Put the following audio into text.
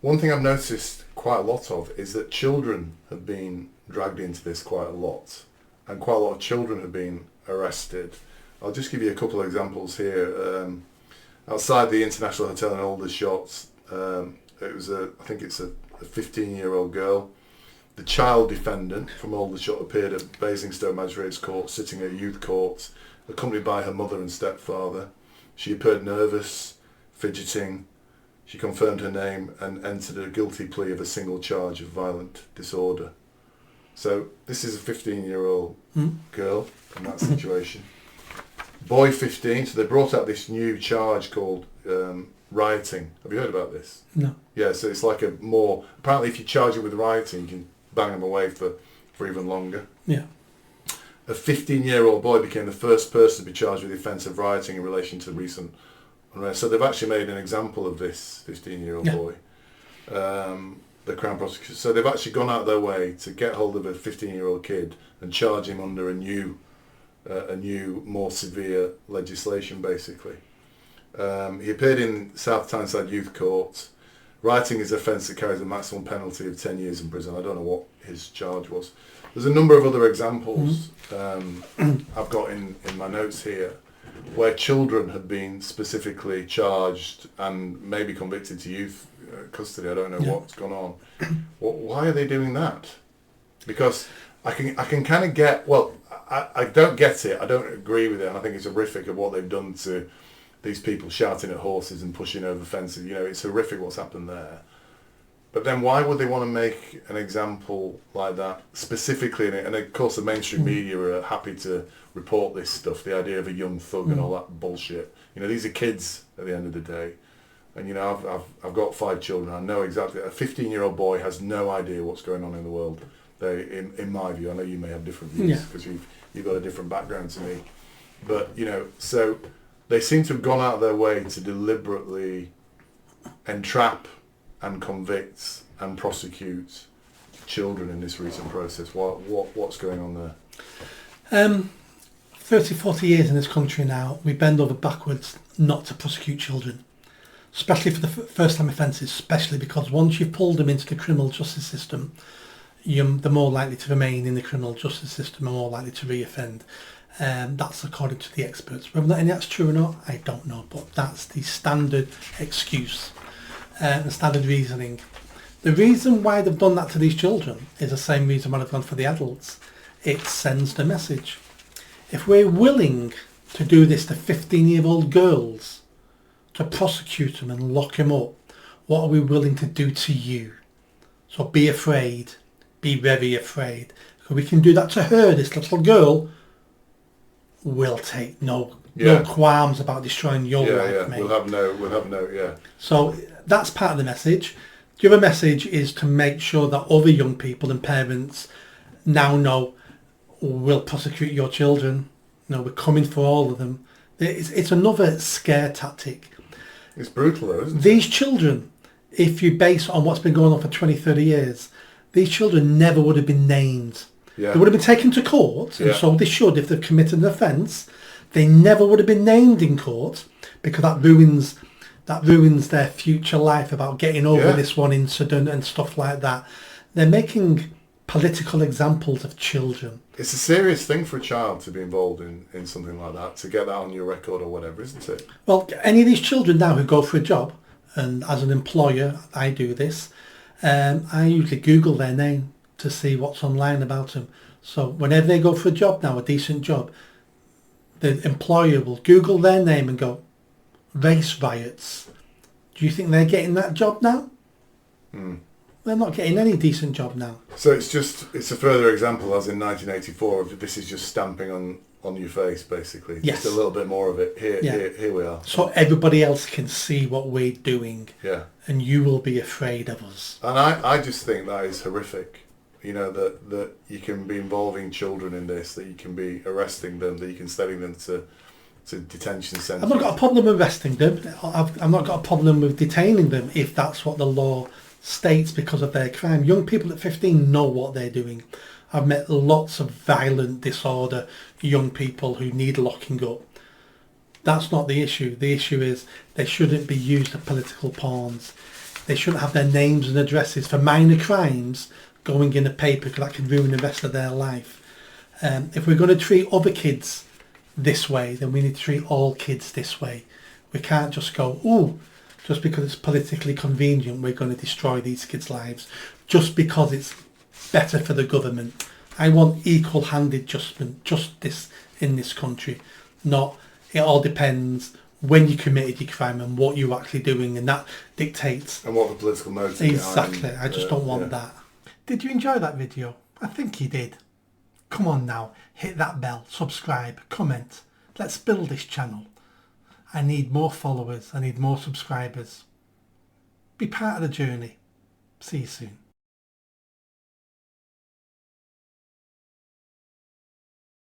one thing I've noticed quite a lot of is that children have been dragged into this quite a lot, and quite a lot of children have been arrested. I'll just give you a couple of examples here. Outside the International Hotel in Aldershot, I think it's a 15-year-old girl. The child defendant from Aldershot appeared at Basingstoke Magistrates Court, sitting at youth court, accompanied by her mother and stepfather. She appeared nervous, fidgeting. She confirmed her name and entered a guilty plea of a single charge of violent disorder. So this is a 15-year-old girl in that situation. Boy 15, so they brought out this new charge called rioting. Have you heard about this? No. Yeah, so it's like apparently if you charge it with rioting, you can bang them away for even longer. Yeah. A 15-year-old boy became the first person to be charged with the offence of rioting in relation to recent unrest. So they've actually made an example of this 15-year-old boy, the Crown Prosecutor. So they've actually gone out their way to get hold of a 15-year-old kid and charge him under a new, more severe legislation, basically. He appeared in South Tyneside Youth Court. Rioting is an offence that carries a maximum penalty of 10 years in prison. I don't know what his charge was. There's a number of other examples I've got in my notes here where children have been specifically charged and maybe convicted to youth custody. I don't know what's gone on. Why are they doing that? Because I can kind of get, I don't get it. I don't agree with it, and I think it's horrific of what they've done to these people shouting at horses and pushing over fences. It's horrific what's happened there. But then why would they want to make an example like that specifically in it? And of course the mainstream media are happy to report this stuff, the idea of a young thug and all that bullshit. These are kids at the end of the day. And I've got 5 children. I know exactly. A 15-year-old boy has no idea what's going on in the world. In my view, I know you may have different views because you've got a different background to me. But, so they seem to have gone out of their way to deliberately entrap and convict and prosecute children in this recent process. What's going on there? 30, 40 years in this country now, we bend over backwards not to prosecute children, especially for the first-time offences, especially because once you've pulled them into the criminal justice system, they're more likely to remain in the criminal justice system and more likely to re-offend. That's according to the experts. Whether that's true or not, I don't know, but that's the standard excuse, the standard reasoning. The reason why they've done that to these children is the same reason why they've gone for the adults. It sends the message. If we're willing to do this to 15-year-old girls, to prosecute them and lock them up, what are we willing to do to you? So be afraid. Be very afraid. So we can do that to her, this little girl. We'll take no qualms about destroying your life, mate. We'll have no. So that's part of the message. The other message is to make sure that other young people and parents now know we'll prosecute your children. We're coming for all of them. It's another scare tactic. It's brutal though, isn't it? These children, if you base it on what's been going on for 20, 30 years, these children never would have been named. Yeah. They would have been taken to court, and so they should if they've committed an offence. They never would have been named in court because that ruins their future life about getting over this one incident and stuff like that. They're making political examples of children. It's a serious thing for a child to be involved in something like that, to get that on your record or whatever, isn't it? Well, any of these children now who go for a job, and as an employer, I do this, I usually Google their name to see what's online about them. So whenever they go for a job now, a decent job, the employer will Google their name and go, race riots. Do you think they're getting that job now? They're not getting any decent job now. So it's a further example, as in 1984, of this is just stamping on your face, basically. Yes. Just a little bit more of it. Here we are. So everybody else can see what we're doing. Yeah. And you will be afraid of us. And I just think that is horrific. That you can be involving children in this, that you can be arresting them, that you can sending them to detention centres. I've not got a problem with arresting them. I've not got a problem with detaining them if that's what the law states because of their crime. Young people at 15 know what they're doing. I've met lots of violent disorder young people who need locking up. That's not the issue. The issue is they shouldn't be used as political pawns. They shouldn't have their names and addresses for minor crimes going in a paper because that can ruin the rest of their life. If we're going to treat other kids this way, then we need to treat all kids this way. We can't just go, oh, just because it's politically convenient, we're going to destroy these kids' lives just because it's better for the government. I want equal-handed justice in this country, not it all depends when you committed your crime and what you're actually doing, and that dictates. And what the political motive Exactly, behind, I just don't want that. Did you enjoy that video? I think you did. Come on now, hit that bell, subscribe, comment. Let's build this channel. I need more followers, I need more subscribers. Be part of the journey. See you soon.